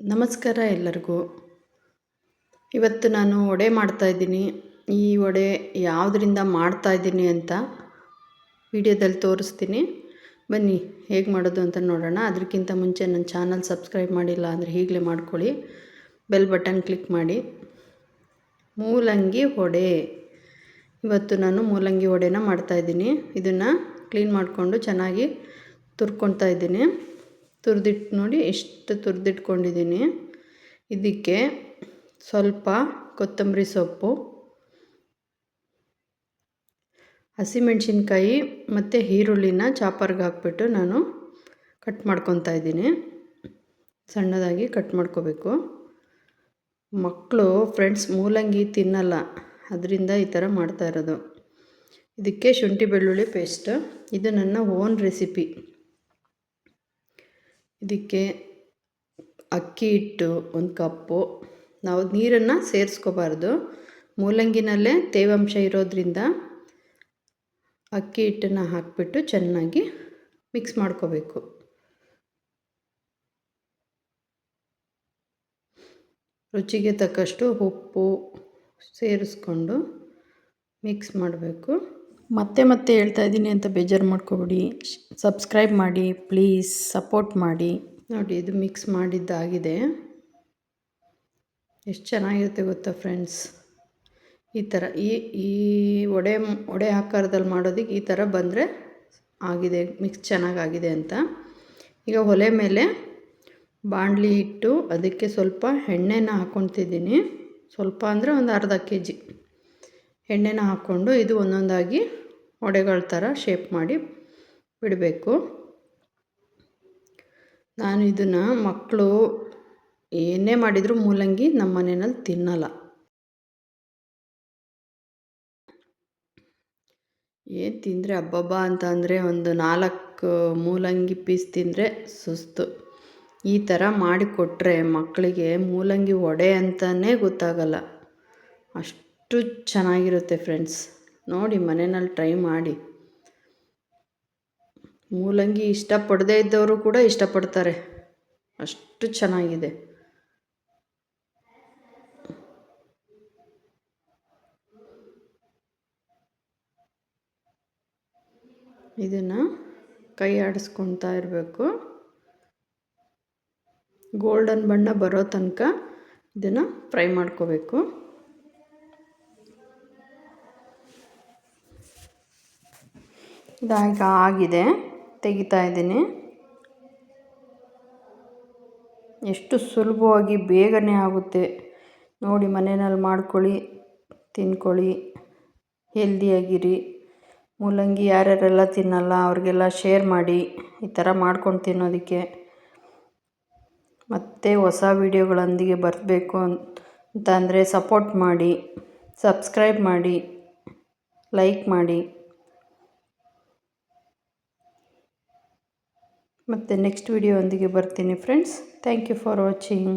ನಮಸ್ಕಾರ ಎಲ್ಲರಿಗೂ. ಇವತ್ತು ನಾನು ವಡೆ ಮಾಡ್ತಾಯಿದ್ದೀನಿ. ಈ ವಡೆ ಯಾವುದರಿಂದ ಮಾಡ್ತಾಯಿದ್ದೀನಿ ಅಂತ ವಿಡಿಯೋದಲ್ಲಿ ತೋರಿಸ್ತೀನಿ. ಬನ್ನಿ ಹೇಗೆ ಮಾಡೋದು ಅಂತ ನೋಡೋಣ. ಅದಕ್ಕಿಂತ ಮುಂಚೆ ನನ್ನ ಚಾನಲ್ ಸಬ್ಸ್ಕ್ರೈಬ್ ಮಾಡಿಲ್ಲ ಅಂದರೆ ಈಗಲೇ ಮಾಡ್ಕೊಳ್ಳಿ. ಬೆಲ್ ಬಟನ್ ಕ್ಲಿಕ್ ಮಾಡಿ. ಮೂಲಂಗಿ ವಡೆ. ಇವತ್ತು ನಾನು ಮೂಲಂಗಿ ವಡೆನ ಮಾಡ್ತಾಯಿದ್ದೀನಿ. ಇದನ್ನು ಕ್ಲೀನ್ ಮಾಡಿಕೊಂಡು ಚೆನ್ನಾಗಿ ತುರ್ಕೊಳ್ತಾ ಇದ್ದೀನಿ. ತುರಿದಿಟ್ಟು ನೋಡಿ, ಇಷ್ಟು ತುರಿದಿಟ್ಕೊಂಡಿದ್ದೀನಿ. ಇದಕ್ಕೆ ಸ್ವಲ್ಪ ಕೊತ್ತಂಬರಿ ಸೊಪ್ಪು, ಹಸಿಮೆಣಸಿನ್ಕಾಯಿ ಮತ್ತು ಈರುಳ್ಳಿನ ಚಾಪರ್ಗೆ ಹಾಕ್ಬಿಟ್ಟು ನಾನು ಕಟ್ ಮಾಡ್ಕೊತಾ ಇದ್ದೀನಿ. ಸಣ್ಣದಾಗಿ ಕಟ್ ಮಾಡ್ಕೋಬೇಕು. ಮಕ್ಕಳು ಫ್ರೆಂಡ್ಸ್ ಮೂಲಂಗಿ ತಿನ್ನಲ್ಲ, ಅದರಿಂದ ಈ ಥರ ಮಾಡ್ತಾ ಇರೋದು. ಇದಕ್ಕೆ ಶುಂಠಿ ಬೆಳ್ಳುಳ್ಳಿ ಪೇಸ್ಟ್. ಇದು ನನ್ನ ಓನ್ ರೆಸಿಪಿ. ಇದಕ್ಕೆ ಅಕ್ಕಿ ಹಿಟ್ಟು 1 ಕಪ್ಪು. ನಾವು ನೀರನ್ನು ಸೇರಿಸ್ಕೋಬಾರ್ದು, ಮೂಲಂಗಿನಲ್ಲೇ ತೇವಾಂಶ ಇರೋದ್ರಿಂದ ಅಕ್ಕಿ ಹಿಟ್ಟನ್ನು ಹಾಕಿಬಿಟ್ಟು ಚೆನ್ನಾಗಿ ಮಿಕ್ಸ್ ಮಾಡ್ಕೋಬೇಕು. ರುಚಿಗೆ ತಕ್ಕಷ್ಟು ಉಪ್ಪು ಸೇರಿಸ್ಕೊಂಡು ಮಿಕ್ಸ್ ಮಾಡಬೇಕು. ಮತ್ತೆ ಹೇಳ್ತಾ ಇದ್ದೀನಿ ಅಂತ ಬೇಜಾರು ಮಾಡ್ಕೊಬೇಡಿ. ಸಬ್ಸ್ಕ್ರೈಬ್ ಮಾಡಿ ಪ್ಲೀಸ್, ಸಪೋರ್ಟ್ ಮಾಡಿ. ನೋಡಿ, ಇದು ಮಿಕ್ಸ್ ಮಾಡಿದ್ದಾಗಿದೆ. ಎಷ್ಟು ಚೆನ್ನಾಗಿರುತ್ತೆ ಗೊತ್ತಾ ಫ್ರೆಂಡ್ಸ್. ಈ ಥರ ಈ ವಡೆ ಆಕಾರದಲ್ಲಿ ಮಾಡೋದಕ್ಕೆ ಈ ಥರ ಬಂದರೆ ಆಗಿದೆ, ಮಿಕ್ಸ್ ಚೆನ್ನಾಗಾಗಿದೆ ಅಂತ. ಈಗ ಒಲೆ ಮೇಲೆ ಬಾಣಲಿ ಇಟ್ಟು ಅದಕ್ಕೆ ಸ್ವಲ್ಪ ಎಣ್ಣೆನ ಹಾಕ್ಕೊತಿದ್ದೀನಿ. ಸ್ವಲ್ಪ ಅಂದರೆ ಒಂದು ಅರ್ಧ kg ಎಣ್ಣೆನ ಹಾಕ್ಕೊಂಡು ಇದು ಒಂದೊಂದಾಗಿ ವಡೆಗಳ ಥರ ಶೇಪ್ ಮಾಡಿ ಬಿಡಬೇಕು. ನಾನು ಇದನ್ನು ಮಕ್ಕಳು ಏನೇ ಮಾಡಿದರೂ ಮೂಲಂಗಿ ನಮ್ಮ ಮನೆಯಲ್ಲಿ ತಿನ್ನಲ್ಲ. ಏನು ತಿಂದರೆ ಹಬ್ಬಬ್ಬ ಅಂತ ಅಂದರೆ ಒಂದು 4 ಮೂಲಂಗಿ ಪೀಸ್ ತಿಂದರೆ ಸುಸ್ತು. ಈ ಥರ ಮಾಡಿಕೊಟ್ರೆ ಮಕ್ಕಳಿಗೆ ಮೂಲಂಗಿ ವಡೆ ಅಂತಲೇ ಗೊತ್ತಾಗಲ್ಲ. ಅಷ್ಟು ಚೆನ್ನಾಗಿರುತ್ತೆ ಫ್ರೆಂಡ್ಸ್. ನೋಡಿ, ಮನೆಯಲ್ಲಿ ಟ್ರೈ ಮಾಡಿ. ಮೂಲಂಗಿ ಇಷ್ಟಪಡದೇ ಇದ್ದವರು ಕೂಡ ಇಷ್ಟಪಡ್ತಾರೆ, ಅಷ್ಟು ಚೆನ್ನಾಗಿದೆ. ಇದನ್ನು ಕೈ ಆಡಿಸ್ಕೊಳ್ತಾ ಇರಬೇಕು. ಗೋಲ್ಡನ್ ಬಣ್ಣ ಬರೋ ತನಕ ಇದನ್ನು ಫ್ರೈ ಮಾಡ್ಕೋಬೇಕು. ಇದಾಗ ಆಗಿದೆ, ತೆಗಿತಾ ಇದ್ದೀನಿ. ಎಷ್ಟು ಸುಲಭವಾಗಿ ಬೇಗನೆ ಆಗುತ್ತೆ ನೋಡಿ. ಮನೆಯಲ್ಲಿ ಮಾಡ್ಕೊಳ್ಳಿ, ತಿನ್ಕೊಳ್ಳಿ, ಹೆಲ್ದಿಯಾಗಿರಿ. ಮೂಲಂಗಿ ಯಾರ್ಯಾರೆಲ್ಲ ತಿನ್ನಲ್ಲ ಅವ್ರಿಗೆಲ್ಲ ಶೇರ್ ಮಾಡಿ ಈ ಥರ ಮಾಡ್ಕೊಂಡು ತಿನ್ನೋದಕ್ಕೆ. ಮತ್ತೆ ಹೊಸ ವಿಡಿಯೋಗಳೊಂದಿಗೆ ಬರಬೇಕು ಅಂತ ಅಂದರೆ ಸಪೋರ್ಟ್ ಮಾಡಿ, ಸಬ್ಸ್ಕ್ರೈಬ್ ಮಾಡಿ, ಲೈಕ್ ಮಾಡಿ. ಮತ್ತು ನೆಕ್ಸ್ಟ್ ವಿಡಿಯೋ ಒಂದಿಗೆ ಬರ್ತೀನಿ friends. Thank you for watching.